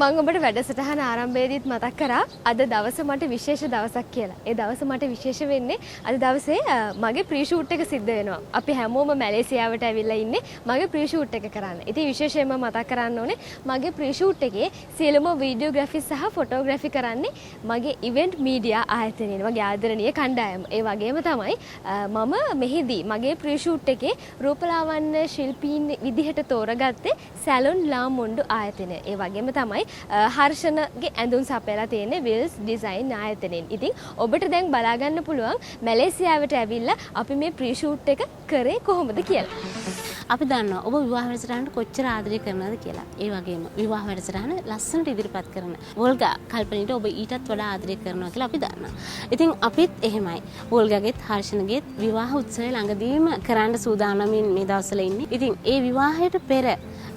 මම ඔබට වැඩසටහන ආරම්භයේදීත් මතක් කරා අද දවස මට විශේෂ දවසක් කියලා. ඒ දවස මට විශේෂ වෙන්නේ අද දවසේ මගේ ප්‍රී ෂූට් එක සිද්ධ වෙනවා. අපි හැමෝම මැලේසියාවට ඇවිල්ලා ඉන්නේ මගේ ප්‍රී ෂූට් එක කරන්න. ඉතින් විශේෂයෙන්ම මතක් කරන්න ඕනේ මගේ ප්‍රී ෂූට් එකේ සියලුම වීඩියෝග්‍රැෆි සහ ෆොටෝග්‍රැෆි කරන්නේ මගේ ඉවෙන්ට් මීඩියා ආයතනයේ මගේ ආදරණීය කණ්ඩායම. ඒ වගේම තමයි මම මෙහිදී මගේ ප්‍රී ෂූට් එකේ රූපලාවන්‍ය ශිල්පීන් විදිහට තෝරගත්තේ සැලොන් ලාමුන්ඩු ආයතනය. ඒ වගේම තමයි හර්ෂණගේ ඇඳුම් සපයලා තියෙන්නේ විල්ස් ඩිසයින් ආයතනයෙන්. ඉතින් ඔබට දැන් බලා ගන්න පුළුවන් මැලේසියාවට ඇවිල්ලා අපි මේ ප්‍රී ෂූට් එක කරේ කොහොමද කියලා. අපි දන්නවා ඔබ විවාහ වැඩසටහනට කොච්චර ආදරය කරනවද කියලා. ඒ වගේම විවාහ වැඩසටහන ලස්සනට ඉදිරිපත් කරන වෝල්ගා කල්පනීට ඔබ ඊටත් වඩා ආදරය කරනවා කියලා අපි දන්නවා. ඉතින් අපිත් එහෙමයි. වෝල්ගාගෙත් හර්ෂණගෙත් විවාහ උත්සවය ළඟදීම කරන්න සූදානමින් මේ දවස්වල ඉන්නේ. ඉතින් ඒ විවාහයට පෙර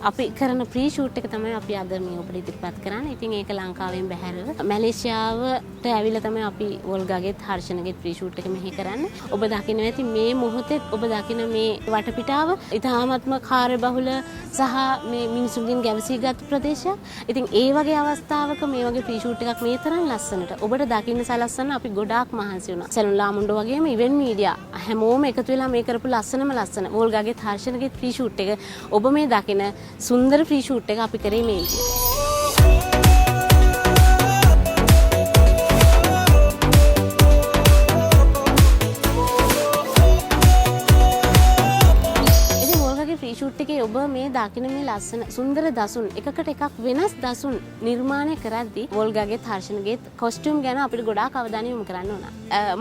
අපි කරන ප්‍රී ෂූට් එක තමයි අපි අද මේ ඔබට ඉදිරිපත් කරන්නේ. ඉතින් ඒක ලංකාවෙන් බැහැරව මැලේසියාවට ඇවිල්ලා තමයි අපි වෝල්ගාගෙත් හර්ෂණගෙත් ප්‍රී ෂූට් එක මෙහි කරන්නේ. ඔබ දකින්න ඇති මේ මොහොතේ ඔබ දකින්න මේ වටපිටාව ඉතාමත්ම කාර්යබහුල සහ මේ මිනිසුන්ගෙන් ගැවසීගත් ප්‍රදේශයක්. ඉතින් ඒ වගේ අවස්ථාවක මේ වගේ ප්‍රී ෂූට් එකක් මේ තරම් ලස්සනට ඔබට දකින්න සලස්සන්න අපි ගොඩාක් මහන්සි වුණා. සැලොන් ලාමුන්ඩෝ වගේම ඉවෙන්ට් මීඩියා හැමෝම එකතු වෙලා මේ කරපු ලස්සනම ලස්සන වෝල්ගාගෙත් හර්ෂණගෙත් ප්‍රී ෂූට් එක ඔබ මේ දකින්න සුන්දර ප්‍රී ෂූට් එක අපි කරේ මේ විදියට. ප්‍රී ෂූට් එකේ ඔබ මේ දකින්න මේ ලස්සන සුන්දර දසුන් එකකට එකක් වෙනස් දසුන් නිර්මාණය කරද්දී වෝල්ගාගෙත් හර්ෂණගෙත් කොස්ටියුම් ගැන අපිට ගොඩාක් අවධානය යොමු කරන්න ඕන.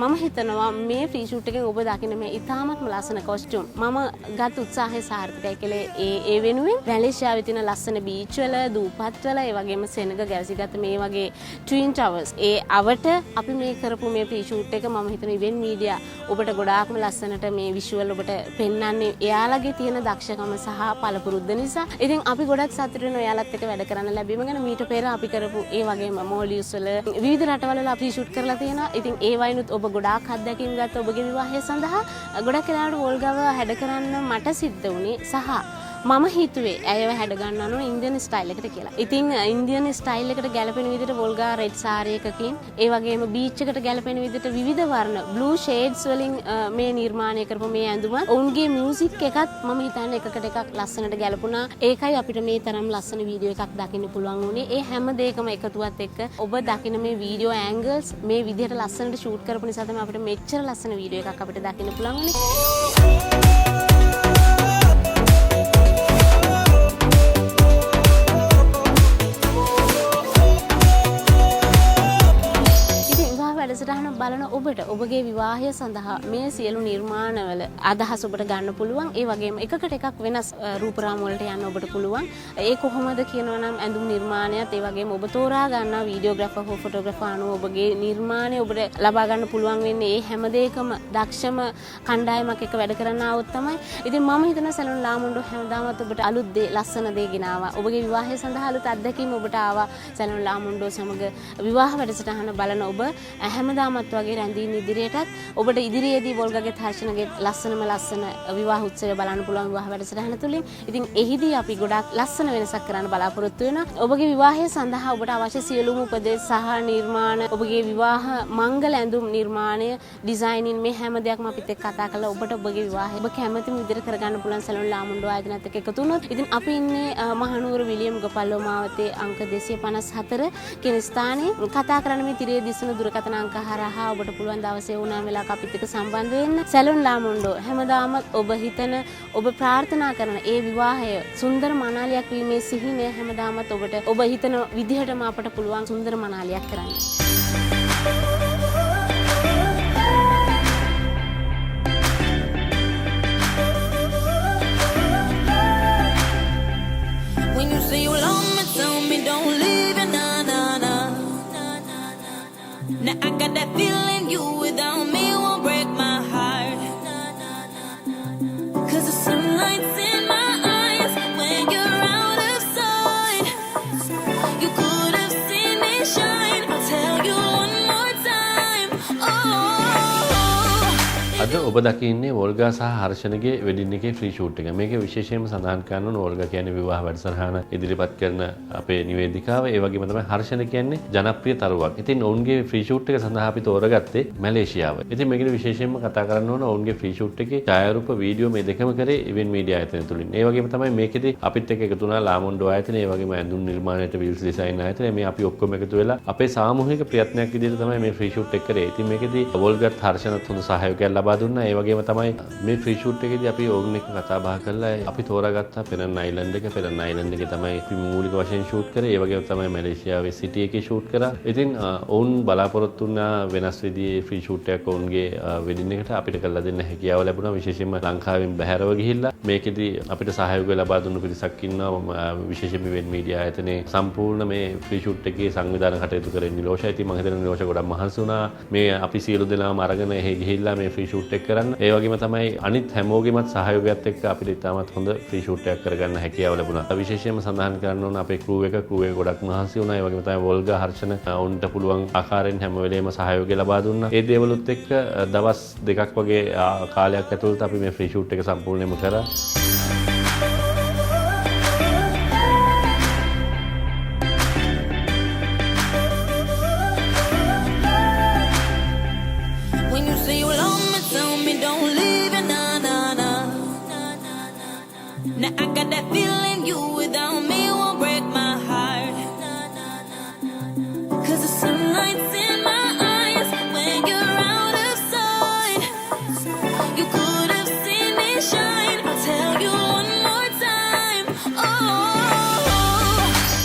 මම හිතනවා මේ ප්‍රී ෂූට් එකෙන් ඔබ දකින්න මේ ඉතාමත්ම ලස්සන කොස්ටියුම් මම ගත් උත්සාහය සාර්ථකයි කියලා ඒ වෙනුවෙන් මැලේසියාවේ තියෙන ලස්සන බීච් වල දූපත් වල ඒ වගේම සෙනග ගැවසිගත් මේ වගේ ට්වින් ටවර්ස් ඒ අවට අපි මේ කරපු මේ ප්‍රී ෂූට් එක මම හිතනවා ඉවෙන්ට් මීඩියා ඔබට ගොඩාක්ම ලස්සනට මේ විෂුවල් ඔබට පෙන්වන්නේ එයාලගේ තියෙන දක්ෂකම සහ පළපුරුද්ද නිසා. ඉතින් අපි ගොඩක් සතුටු වෙනවා එයාලත් එක්ක වැඩ කරන්න ලැබීම ගැන. මීට පෙර අපි කරපු ඒ වගේම මෝලියුස් වල විවිධ රටවල ප්‍රී ෂූට් කරලා තියෙනවා. ඉතින් ඒ වයින්ුත් ඔබ ගොඩාක් අත්දැකීම් ගත්ත ඔබගේ විවාහය සඳහා ගොඩක් වෙලාවට වෝල්ගාව හැඩ කරන්න මට සිද්ධ වුණේ සහ මම හිතුවේ ඇයව හැඩ ගන්නවන ඉන්දියන් ස්ටයිල් එකට කියලා. ඉතින් ඉන්දියන් ස්ටයිල් එකට ගැලපෙන විදිහට වෝල්ගා රෙඩ් සාරි එකකින් ඒ වගේම බීච් එකට ගැලපෙන විදිහට විවිධ වර්ණ බ්ලූ ෂේඩ්ස් වලින් මේ නිර්මාණය කරපු මේ ඇඳුම ඔවුන්ගේ මියුසික් එකත් මම හිතන්නේ එකකට එකක් ලස්සනට ගැලපුණා. ඒකයි අපිට මේ තරම් ලස්සන වීඩියෝ එකක් දකින්න පුළුවන් වුණේ. ඒ හැම දෙයකම එකතුවත් එක්ක ඔබ දකින්න මේ වීඩියෝ ඇන්ගල්ස් මේ විදිහට ලස්සනට ෂූට් කරපු නිසා තමයි අපිට මෙච්චර ලස්සන වීඩියෝ එකක් අපිට දකින්න පුළුවන් වුණේ. වැඩසටහන බලන ඔබට ඔබගේ විවාහය සඳහා මේ සියලු නිර්මාණවල අදහස් ඔබට ගන්න පුළුවන්. ඒ වගේම එකකට එකක් වෙනස් රූපරාමු වලට යන්න ඔබට පුළුවන්. ඒ කොහොමද කියනවා නම් ඇඳුම් නිර්මාණයත් ඒ වගේම ඔබ තෝරා ගන්නා වීඩියෝග්‍රාෆර් හෝ ෆොටෝග්‍රාෆර් අනුව ඔබගේ නිර්මාණය ඔබට ලබා ගන්න පුළුවන් වෙන්නේ ඒ හැම දෙයකම දක්ෂම කණ්ඩායමක් එක්ක වැඩ කරන්න આવොත් තමයි. ඉතින් මම හිතනවා සැලොන් ලාමුන්ඩෝ හැමදාමත් ඔබට අලුත් දේ ලස්සන දේ ගෙනාවා. ඔබගේ විවාහය සඳහා අලුත් අත්දැකීම් ඔබට ආවා. සැලොන් ලාමුන්ඩෝ සමග විවාහ වැඩසටහන බලන ඔබ හැමදාමත් වගේ රැඳීම් ඉදිරියටත් ඔබට ඉදිරියේදී වෝල්ගාගෙත් හර්ෂණගෙත් ලස්සන විවාහ උත්සවය බලන්න පුළුවන් විවාහ වැඩසටහන තුලින්. ඉතින් එහිදී අපි ගොඩාක් ලස්සන වෙනසක් කරන්න බලාපොරොත්තු වෙනවා. ඔබගේ විවාහය සඳහා ඔබට අවශ්‍ය සියලුම උපදෙස් සහ නිර්මාණ ඔබගේ විවාහ මංගල ඇඳුම් නිර්මාණය ඩිසයිනින් මේ හැම දෙයක්ම අපිත් එක්ක කතා කරලා ඔබට ඔබගේ විවාහය ඔබ කැමතිම විදිහට කරගන්න පුළුවන් සැලොන් ලාමුන්ඩෝ ආයතනයත් එක්ක එකතු වුණොත්. ඉතින් අපි ඉන්නේ මහනුවර විලියම් ගොපල්ලෝ මාවතේ අංක 254 කියන ස්ථානයේ කතා කරන්න මේ තිරේ දිස්න දුරකථන අංක හරහා ඔබට පුළුවන් දවසේ ඕනෑම වෙලාවක අපිත් එක්ක සම්බන්ධ වෙන්න. සැලොන් ලාමුන්ඩෝ හැමදාම ඔබ හිතන ඔබ ප්‍රාර්ථනා කරන ඒ විවාහය සුන්දර මනාලියක් වීමේ සිහිනය හැමදාමත් ඔබට ඔබ හිතන විදිහටම අපට පුළුවන් සුන්දර මනාලියක් කරන්න. When you say you love me, tell me don't leave it, nah, nah, nah. Now I got that feeling you without me won't break my heart. 'Cause the sunlight's in my eyes when you're out of sight. You could have seen me shine. I'll tell you one more time. Oh. අද එතකොට ඔබ දකින්නේ වෝල්ගා සහ හර්ෂණගේ wedding එකේ free shoot එක. මේකේ විශේෂයෙන්ම සඳහන් කරන්න ඕන වෝල්ගා කියන්නේ විවාහ වැඩසටහන ඉදිරිපත් කරන අපේ නිවේදිකාව. ඒ වගේම තමයි හර්ෂණ කියන්නේ ජනප්‍රිය තරුවක්. ඉතින් ඔවුන්ගේ ෆ්‍රී ෂූට් එක සඳහා අපි තෝරගත්තේ මැලේසියාව. ඉතින් මේකේ විශේෂයෙන්ම කතා කරන්න ඕන ඔවුන්ගේ ෆ්‍රී ෂූට් එකේ ඡායාරූප වීඩියෝ මේ දෙකම කරේ ඉවෙන්ට් මීඩියා ආයතනය තුලින්. ඒ වගේම තමයි මේකෙදි අපිත් එක්ක එකතු වුණා ලාමොන්ඩෝ ආයතනය, ඒ වගේම ඇඳුම් නිර්මාණයට විල්ස් ඩිසයින් ආයතනය. මේ අපි ඔක්කොම එකතු වෙලා අපේ සාමූහික ප්‍රයත්නයක් විදිහට තමයි මේ ෆ්‍රී ෂූට් එක කරේ. ඉතින් මේකෙදි වෝල්ගත් හර්ෂණත් හොඳ සහයෝගයක් ලබා දුන්නා. ඒ වගේම තමයි මේ ෆ්‍රී ෂූට් එකේදී අපි ඔවුන් එක්ක කතා බහ කරලා අපි තෝරාගත්තා පෙරන් අයිලන්ඩ් එක. පෙරන් අයිලන්ඩ් එකේ තමයි අපි මූලික වශයෙන් ෂූට් කරේ. ඒ වගේම තමයි මැලේසියාවේ සිටි එකේ ෂූට් කරා. ඉතින් ඔවුන් බලාපොරොත්තු වුණා වෙනස් විදිහේ ෆ්‍රී ෂූට් එකක් ඔවුන්ගේ වෙඩින් එකට අපිට කරලා දෙන්න හැකියාව ලැබුණා. විශේෂයෙන්ම ලංකාවෙන් බැහැරව ගිහිල්ලා මේකෙදි අපිට සහයෝගය ලබා දුන්නු පිරිසක් ඉන්නවා. විශේෂයෙන්ම ඉවෙන්ට් මීඩියා ආයතනයේ සම්පූර්ණ මේ ෆ්‍රී ෂූට් එකේ සංවිධානය කටයුතු කරේ නිලෝෂා. ඉතින් මම හිතනවා නිලෝෂා ගොඩක් මහන්සි වුණා. මේ අපි සියලු දෙනාම අරගෙන එහෙ ගිහිල්ලා මේ ෆ්‍රී ෂූට් එක කරන්න. ඒ වගේම තමයි අනිත් හැමෝගෙමත් සහයෝගයත් එක්ක අපිට ඉතාමත් හොඳ ෆ්‍රී ෂූට් එකක් කරගන්න හැකියාව ලැබුණා. විශේෂයෙන්ම සඳහන් කරන්න ඕන අපේ ක්‍රූ එක ගොඩක් මහන්සි වුණා. ඒ වගේම තමයි වෝල්ගා හර්ෂණ උන්ට පුළුවන් ආකාරයෙන් හැම වෙලේම සහයෝගය ලබා දුන්නා. ඒ දේවලුත් එක්ක දවස් දෙකක් වගේ කාලයක් ඇතුළත අපි මේ ෆ්‍රී ෂූට් එක සම්පූර්ණයෙන්ම කරා. When you say you love me, tell me don't leave it, nah, nah, nah. Now I got that feeling you without me won't break my heart. 'Cause the sunlight's in my eyes when you're out of sight. You could have seen me shine. I'll tell you one more time.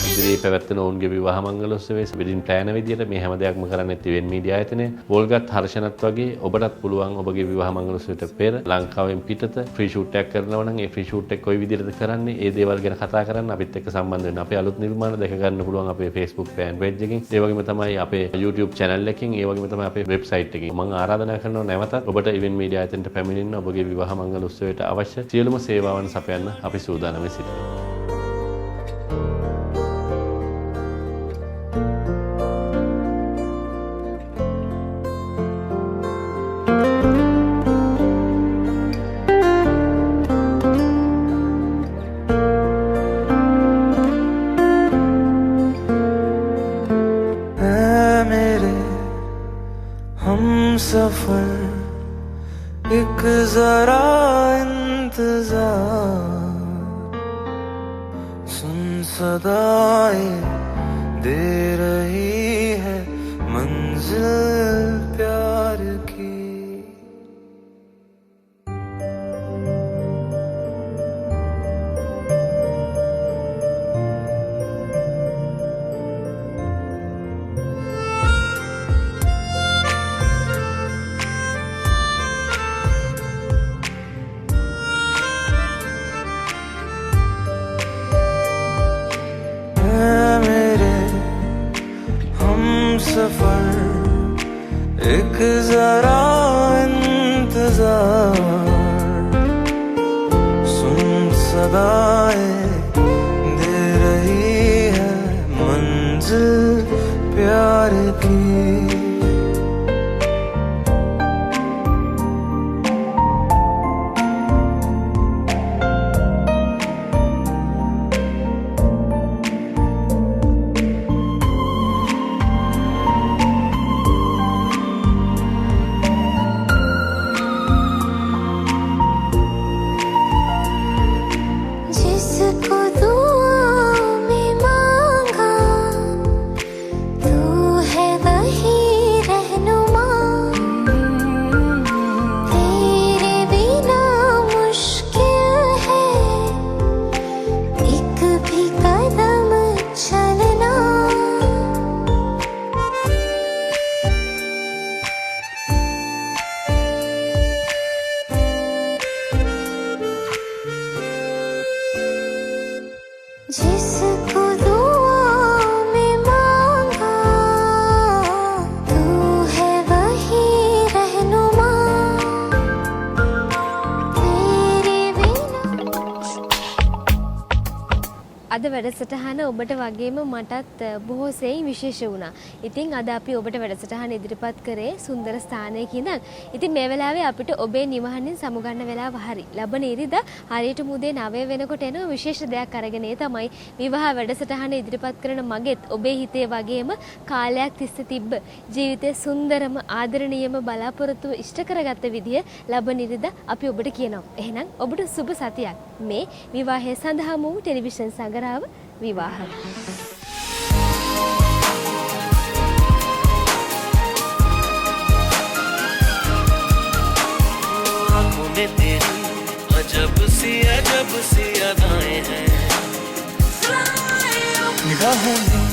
ඉදිරියේ පැවැත්වෙන ඔවුන්ගේ විවාහ මංගලෝත්සවයේ wedding ප්ලෑනර් විදියට මේ හැම දෙයක්ම කරන්නේ event media ආයතනය. වෝල්ගත් හර්ෂණත් වගේ ඔබටත් පුළුවන් ඔබගේ විවාහ මංගලෝත්සවයට පෙර ලංකාවෙන් පිටත ෆ්‍රී ෂූට් එකක් කරනවා නම් ඒ ෆ්‍රී ෂූට් එක කොයි විදිහටද කරන්නේ, ඒ දේවල් ගැන කතා කරන්න අපිත් එක්ක සම්බන්ධ වෙන්න. අපේ අලුත් නිර්මාණ දැක ගන්න පුළුවන් අපේ Facebook fan page එකකින්. ඒ වගේම තමයි අපේ YouTube channel එකකින්, ඒ වගේම තමයි අපේ website එකකින්. මම ආරාධනා කරනවා නැවතත් ඔබට ඉවෙන්ට් මීඩියා ආයතනයට පැමිණෙන්න ඔබගේ විවාහ මංගලෝත්සවයට අවශ්‍ය සියලුම සේවාවන් සපයන්න අපි සූදානම් සිටිනවා. सफर एक जरा इंतजार सुन सदाएं दे रही है मंजिल प्यार की. सफर एक जरा इंतजार सुन सदाएं दे रही है मंजिल प्यार की. तू है वही වැඩසටහන ඔබට වගේම මටත් බොහෝ සෙයින් විශේෂ වුණා. ඉතින් අද අපි ඔබට වැඩසටහන ඉදිරිපත් කරේ සුන්දර ස්ථානයක ඉඳන්. ඉතින් මේ වෙලාවේ අපිට ඔබේ නිවහනින් සමුගන්න වෙලාව හරි. ලබන ඉරිදා හරියට මුදේ 9 වෙනකොට එන විශේෂ දෙයක් අරගෙන ඒ තමයි විවාහ වැඩසටහන ඉදිරිපත් කරන මගෙත් ඔබේ හිතේ වගේම කාලයක් තිස්සේ තිබ්බ ජීවිතේ සුන්දරම ආදරණීයම බලාපොරොත්තු ඉෂ්ට කරගත්ත විදිය ලබන ඉරිදා අපි ඔබට කියනවා. එහෙනම් ඔබට සුබ සතියක්. මේ විවාහය සඳහා වූ ටෙලිවිෂන් සංගරාව විවාහ. आँखों में तेरी अजब सी अदाएं हैं, निगाहों में